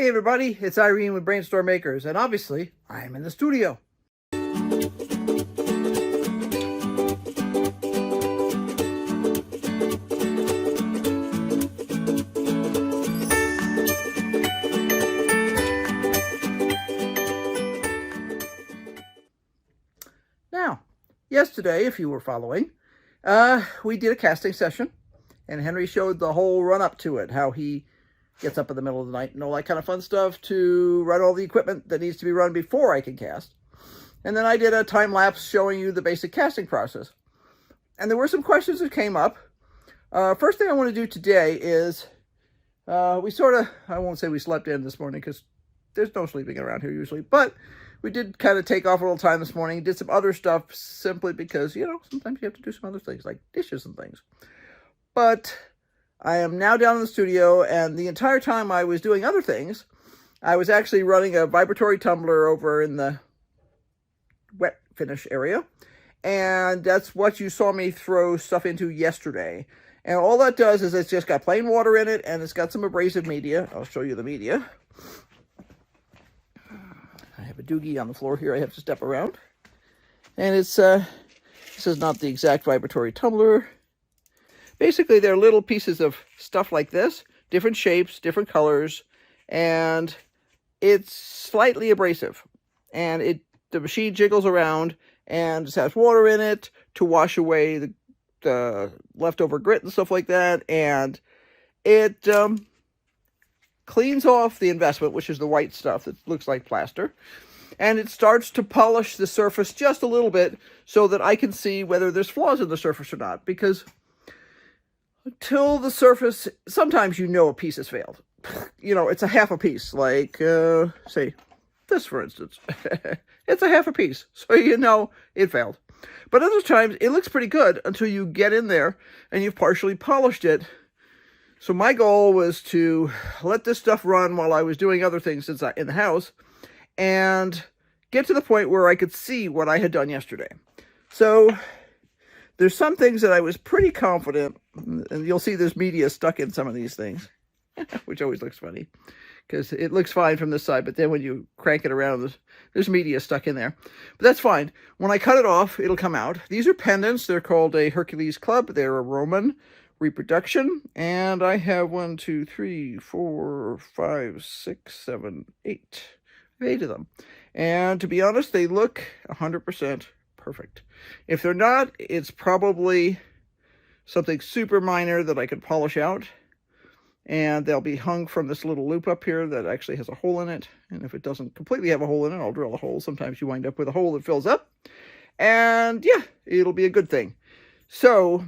Hey everybody, it's Irene with BrainStormAcres, and obviously, I'm in the studio. Now, yesterday, if you were following, we did a casting session, and Henry showed the whole run-up to it, how he gets up in the middle of the night and all that kind of fun stuff to run all the equipment that needs to be run before I can cast. And then I did a time-lapse showing you the basic casting process. And there were some questions that came up. First thing I want to do today is, I won't say we slept in this morning because there's no sleeping around here usually, but we did kind of take off a little time this morning, did some other stuff simply because, sometimes you have to do some other things like dishes and things. But I am now down in the studio, and the entire time I was doing other things, I was actually running a vibratory tumbler over in the wet finish area. And that's what you saw me throw stuff into yesterday. And all that does is it's just got plain water in it, and it's got some abrasive media. I'll show you the media. I have a doogie on the floor here I have to step around. And it's, this is not the exact vibratory tumbler. Basically, they're little pieces of stuff like this, different shapes, different colors, and it's slightly abrasive. And the machine jiggles around and just has water in it to wash away the leftover grit and stuff like that. And it cleans off the investment, which is the white stuff that looks like plaster. And it starts to polish the surface just a little bit so that I can see whether there's flaws in the surface or not. Because until the surface, sometimes a piece has failed. It's a half a piece. Like, say, this for instance. It's a half a piece. So it failed. But other times, it looks pretty good until you get in there and you've partially polished it. So my goal was to let this stuff run while I was doing other things inside in the house and get to the point where I could see what I had done yesterday. So there's some things that I was pretty confident, and you'll see there's media stuck in some of these things, which always looks funny, because it looks fine from this side, but then when you crank it around, there's media stuck in there. But that's fine. When I cut it off, it'll come out. These are pendants. They're called a Hercules Club. They're a Roman reproduction, and I have 1, 2, 3, 4, 5, 6, 7, 8. 8 of them. And to be honest, they look 100% perfect. If they're not, it's probably something super minor that I could polish out. And they'll be hung from this little loop up here that actually has a hole in it. And if it doesn't completely have a hole in it, I'll drill a hole. Sometimes you wind up with a hole that fills up. And yeah, it'll be a good thing. So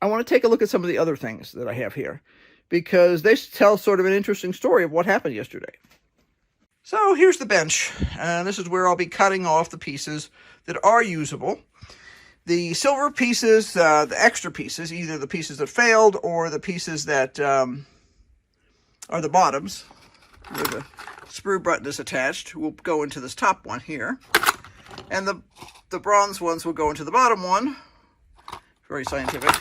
I want to take a look at some of the other things that I have here, because they tell sort of an interesting story of what happened yesterday. So here's the bench, and this is where I'll be cutting off the pieces that are usable. The silver pieces, the extra pieces, either the pieces that failed or the pieces that are the bottoms, where the sprue button is attached, will go into this top one here. And the bronze ones will go into the bottom one. Very scientific.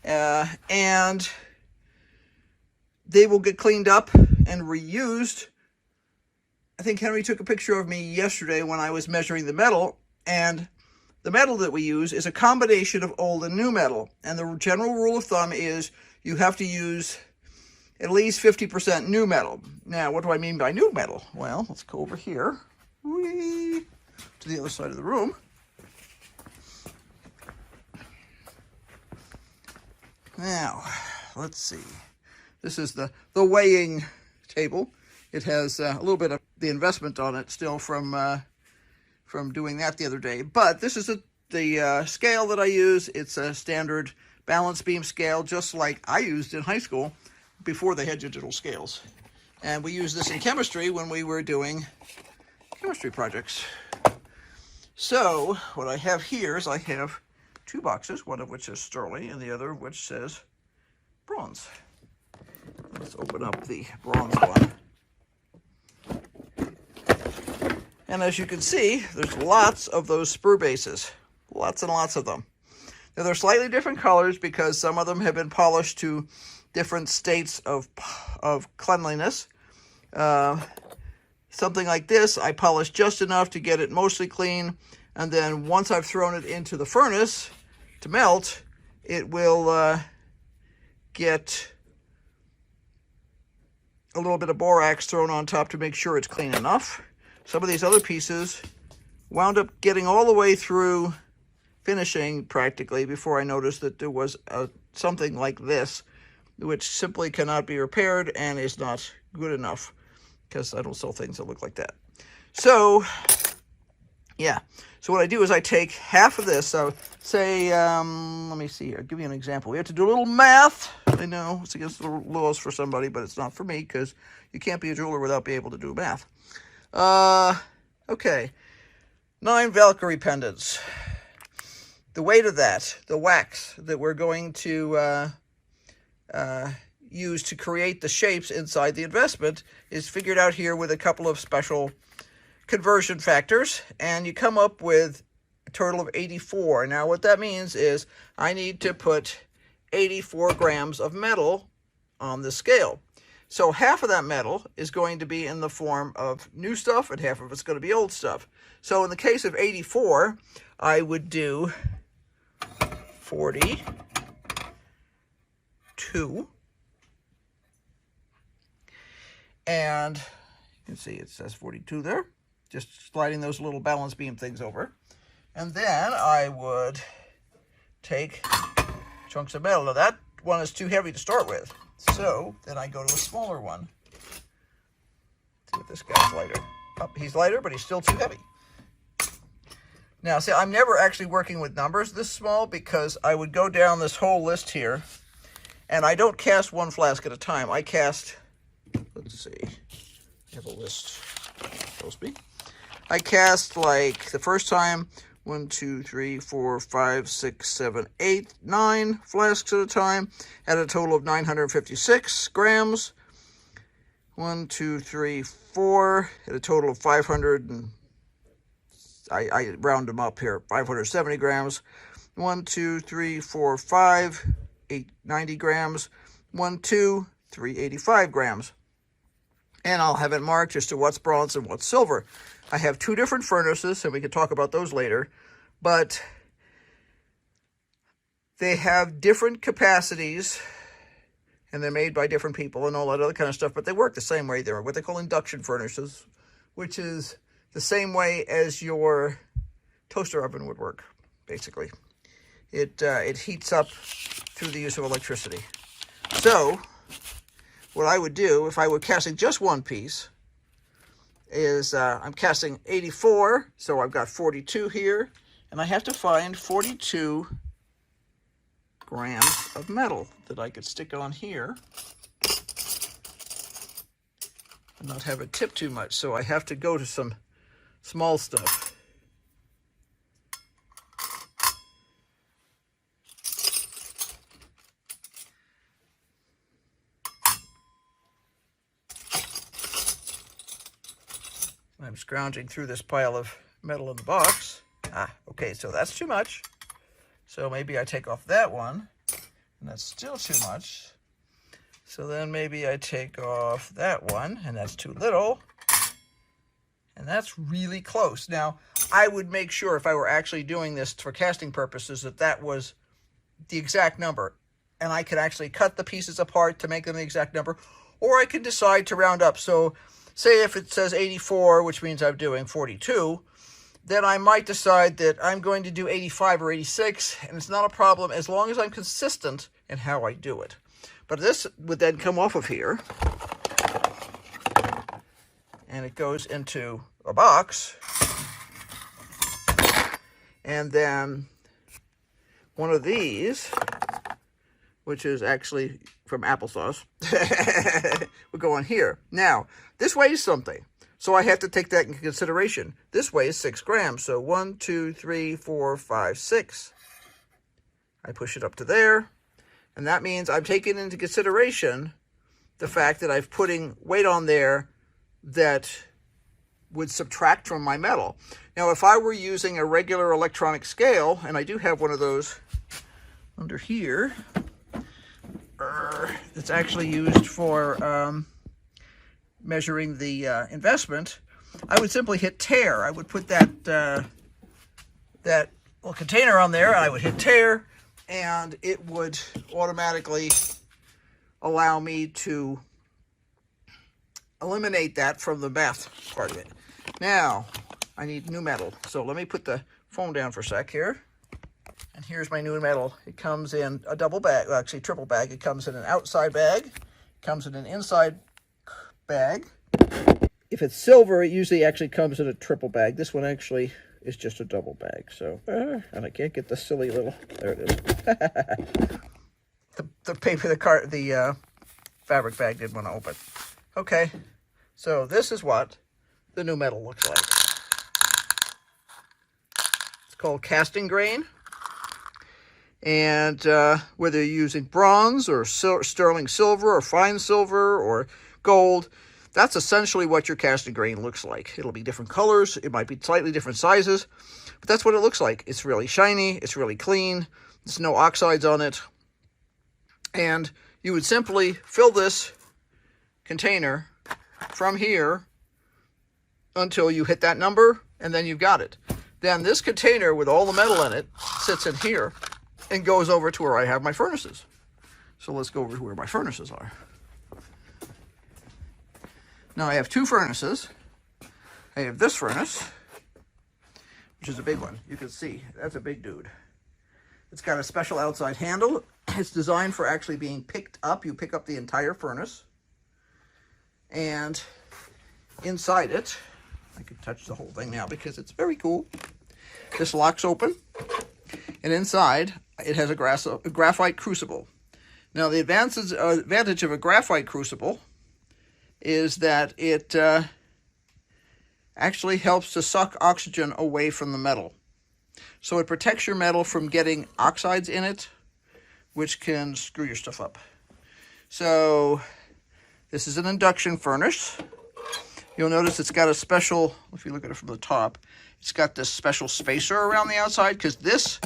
And they will get cleaned up and reused. I think Henry took a picture of me yesterday when I was measuring the metal, and the metal that we use is a combination of old and new metal. And the general rule of thumb is you have to use at least 50% new metal. Now, what do I mean by new metal? Well, let's go over here to the other side of the room. Now, let's see. This is the weighing table. It has a little bit of the investment on it still from doing that the other day. But this is the scale that I use. It's a standard balance beam scale, just like I used in high school before they had digital scales. And we used this in chemistry when we were doing chemistry projects. So what I have here is I have 2 boxes, one of which says sterling and the other of which says bronze. Let's open up the bronze one. And as you can see, there's lots of those sprue bases. Lots and lots of them. Now, they're slightly different colors because some of them have been polished to different states of cleanliness. Something like this, I polish just enough to get it mostly clean, and then once I've thrown it into the furnace to melt, it will get a little bit of borax thrown on top to make sure it's clean enough. Some of these other pieces wound up getting all the way through finishing practically before I noticed that there was something like this, which simply cannot be repaired and is not good enough, because I don't sell things that look like that. So, yeah. So what I do is I take half of this. So say, let me see here. I'll give you an example. We have to do a little math. I know it's against the laws for somebody, but it's not for me, because you can't be a jeweler without being able to do math. Okay. 9 Valkyrie pendants. The weight of that, the wax that we're going to use to create the shapes inside the investment, is figured out here with a couple of special conversion factors, and you come up with a total of 84. Now what that means is I need to put 84 grams of metal on the scale. So half of that metal is going to be in the form of new stuff, and half of it's going to be old stuff. So in the case of 84, I would do 42, and you can see it says 42 there, just sliding those little balance beam things over. And then I would take chunks of metal. Now that one is too heavy to start with, so then I go to a smaller one. See if this guy's lighter. Oh, he's lighter, but he's still too heavy. Now, see, I'm never actually working with numbers this small, because I would go down this whole list here, and I don't cast one flask at a time. I cast, let's see, I have a list, supposed to be. I cast, like, the first time, 1, 2, 3, 4, 5, 6, 7, 8, 9 flasks at a time, at a total of 956 grams. 1, 2, 3, 4, at a total of 500 and I round them up here, 570 grams. 1, 2, 3, 4, 5, 8, 90 grams. 1, 2, 385 grams. And I'll have it marked as to what's bronze and what's silver. I have 2 different furnaces, and we can talk about those later, but they have different capacities, and they're made by different people and all that other kind of stuff, but they work the same way. They're what they call induction furnaces, which is the same way as your toaster oven would work, basically. It heats up through the use of electricity. So what I would do if I were casting just one piece is I'm casting 84, so I've got 42 here, and I have to find 42 grams of metal that I could stick on here and not have it tip too much. So I have to go to some small stuff. I'm scrounging through this pile of metal in the box. Okay, so that's too much. So maybe I take off that one, and that's still too much. So then maybe I take off that one, and that's too little. And that's really close. Now, I would make sure if I were actually doing this for casting purposes that that was the exact number. And I could actually cut the pieces apart to make them the exact number. Or I could decide to round up. So say if it says 84, which means I'm doing 42, then I might decide that I'm going to do 85 or 86. And it's not a problem as long as I'm consistent in how I do it. But this would then come off of here. And it goes into a box, and then one of these, which is actually from applesauce, will go on here. Now, this weighs something, so I have to take that into consideration. This weighs 6 grams, so 1, 2, 3, 4, 5, 6. I push it up to there, and that means I'm taking into consideration the fact that I'm putting weight on there that would subtract from my metal. Now, if I were using a regular electronic scale, and I do have one of those under here, it's actually used for measuring the investment, I would simply hit tear. I would put that that little container on there, and I would hit tear, and it would automatically allow me to eliminate that from the math part of it. Now, I need new metal. So let me put the phone down for a sec here. And here's my new metal. It comes in a double bag, well, actually triple bag. It comes in an outside bag, it comes in an inside bag. If it's silver, it usually actually comes in a triple bag. This one actually is just a double bag. So, and I can't get the silly little, there it is. the paper, the fabric bag didn't want to open. Okay, so this is what the new metal looks like. It's called casting grain. And whether you're using bronze or sterling silver or fine silver or gold, that's essentially what your casting grain looks like. It'll be different colors. It might be slightly different sizes, but that's what it looks like. It's really shiny. It's really clean. There's no oxides on it. And you would simply fill this container from here until you hit that number, and then you've got it. Then this container with all the metal in it sits in here and goes over to where I have my furnaces. So let's go over to where my furnaces are. Now I have two furnaces. I have this furnace, which is a big one. You can see, that's a big dude. It's got a special outside handle. It's designed for actually being picked up. You pick up the entire furnace. And inside it, I can touch the whole thing now because it's very cool. This locks open. And inside, it has a graphite crucible. Now, the advantage of a graphite crucible is that it actually helps to suck oxygen away from the metal. So it protects your metal from getting oxides in it, which can screw your stuff up. So this is an induction furnace. You'll notice it's got a special, if you look at it from the top, it's got this special spacer around the outside because this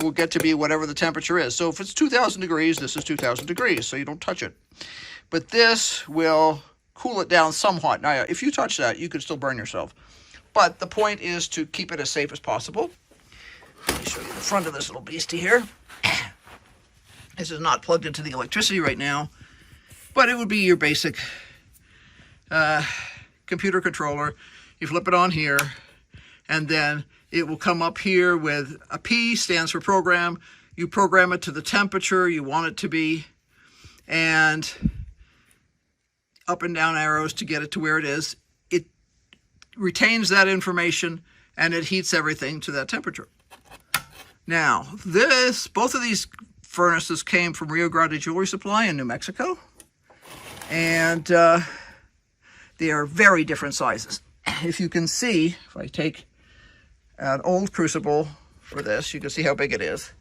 will get to be whatever the temperature is. So if it's 2,000 degrees, this is 2,000 degrees, so you don't touch it. But this will cool it down somewhat. Now, if you touch that, you could still burn yourself. But the point is to keep it as safe as possible. Let me show you the front of this little beastie here. This is not plugged into the electricity right now, but it would be your basic computer controller. You flip it on here, and then it will come up here with a P, stands for program. You program it to the temperature you want it to be, and up and down arrows to get it to where it is. It retains that information, and it heats everything to that temperature. Now, both of these furnaces came from Rio Grande Jewelry Supply in New Mexico, and they are very different sizes. If you can see, if I take an old crucible for this, you can see how big it is.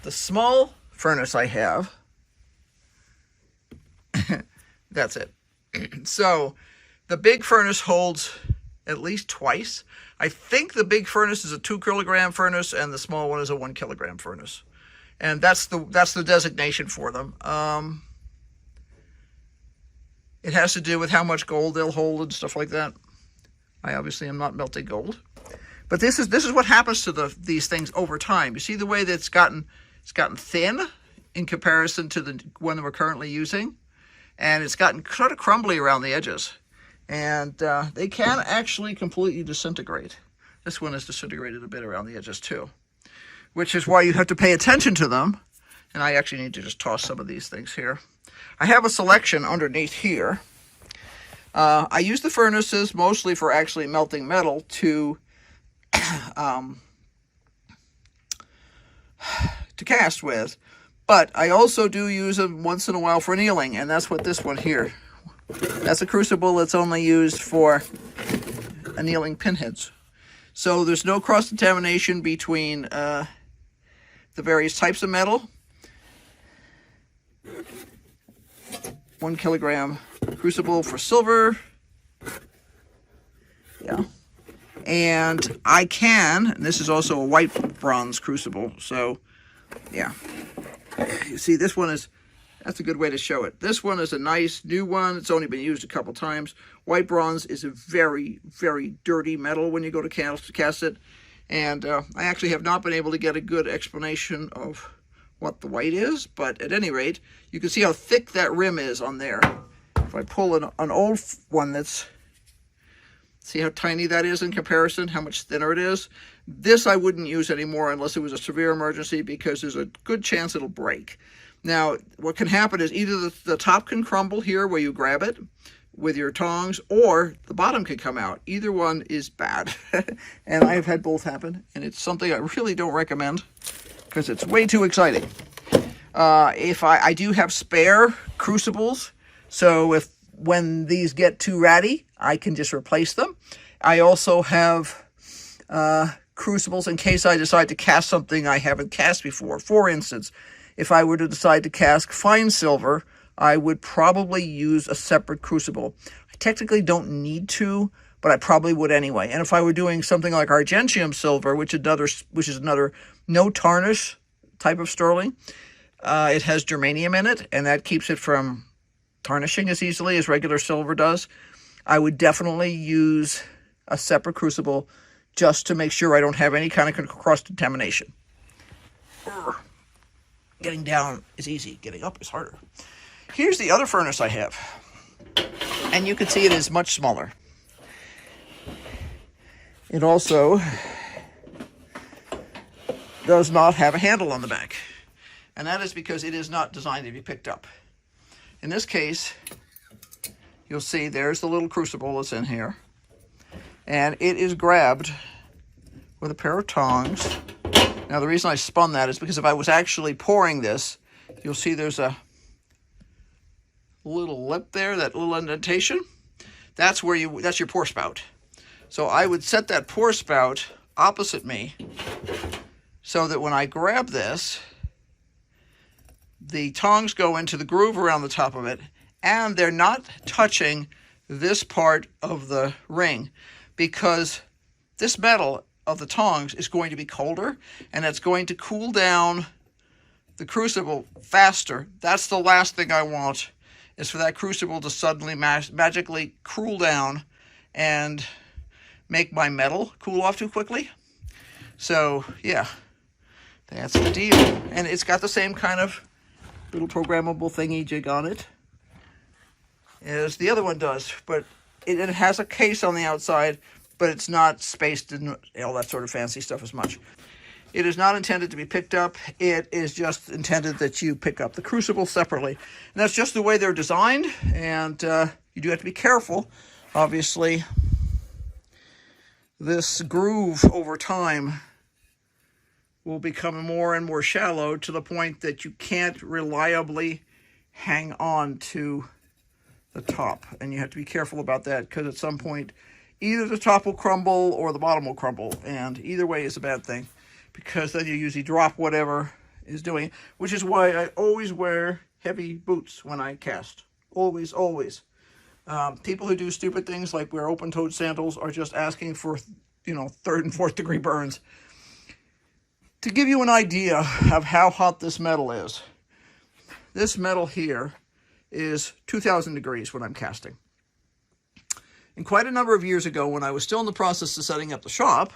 The small furnace I have, that's it. So the big furnace holds at least twice. I think the big furnace is a 2-kilogram furnace and the small one is a 1-kilogram furnace. And that's the designation for them. It has to do with how much gold they'll hold and stuff like that. I obviously am not melting gold. But this is what happens to these things over time. You see the way that it's gotten thin in comparison to the one that we're currently using, and it's gotten sort of crumbly around the edges, and they can actually completely disintegrate. This one has disintegrated a bit around the edges too, which is why you have to pay attention to them. And I actually need to just toss some of these things here. I have a selection underneath here. I use the furnaces mostly for actually melting metal to cast with, but I also do use them once in a while for annealing, and that's what this one here. That's a crucible that's only used for annealing pinheads. So there's no cross-contamination between the various types of metal. 1-kilogram crucible for silver. Yeah. And I can, and this is also a white bronze crucible, so yeah. You see, this one is That's a good way to show it. This one is a nice new one. It's only been used a couple times. White bronze is a very, very dirty metal when you go to cast it. And I actually have not been able to get a good explanation of what the white is. But at any rate, you can see how thick that rim is on there. If I pull an old one that's... See how tiny that is in comparison, how much thinner it is? This I wouldn't use anymore unless it was a severe emergency, because there's a good chance it'll break. Now, what can happen is either the top can crumble here where you grab it with your tongs, or the bottom can come out. Either one is bad. And I have had both happen, and it's something I really don't recommend because it's way too exciting. If I do have spare crucibles, so when these get too ratty, I can just replace them. I also have crucibles in case I decide to cast something I haven't cast before. For instance, if I were to decide to cast fine silver, I would probably use a separate crucible. I technically don't need to, but I probably would anyway. And if I were doing something like argentium silver, which is another no tarnish type of sterling, it has germanium in it, and that keeps it from tarnishing as easily as regular silver does. I would definitely use a separate crucible just to make sure I don't have any kind of cross-contamination. Getting down is easy. Getting up is harder. Here's the other furnace I have. And you can see it is much smaller. It also does not have a handle on the back. And that is because it is not designed to be picked up. In this case, you'll see there's the little crucible that's in here. And it is grabbed with a pair of tongs. Now, the reason I spun that is because if I was actually pouring this, you'll see there's a little lip there, that little indentation. That's your pour spout. So I would set that pour spout opposite me so that when I grab this, the tongs go into the groove around the top of it, and they're not touching this part of the ring, because this metal of the tongs is going to be colder, and it's going to cool down the crucible faster. That's the last thing I want, is for that crucible to suddenly magically cool down and make my metal cool off too quickly. So yeah, that's the deal. And it's got the same kind of little programmable thingy jig on it as the other one does, but it has a case on the outside, but it's not spaced and all that sort of fancy stuff as much. It is not intended to be picked up. It is just intended that you pick up the crucible separately. And that's just the way they're designed, and you do have to be careful. Obviously, this groove over time will become more and more shallow to the point that you can't reliably hang on to the top. And you have to be careful about that, because at some point, either the top will crumble or the bottom will crumble. And either way is a bad thing, because then you usually drop whatever is doing it, which is why I always wear heavy boots when I cast. Always, always. People who do stupid things like wear open-toed sandals are just asking for, third and fourth degree burns. To give you an idea of how hot this metal is, this metal here is 2,000 degrees when I'm casting. And quite a number of years ago, when I was still in the process of setting up the shop,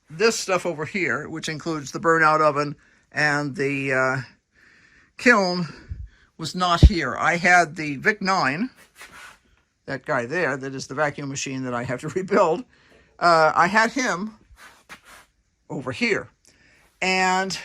this stuff over here, which includes the burnout oven and the kiln, was not here. I had the Vic-9, that guy there, that is the vacuum machine that I have to rebuild. I had him over here. And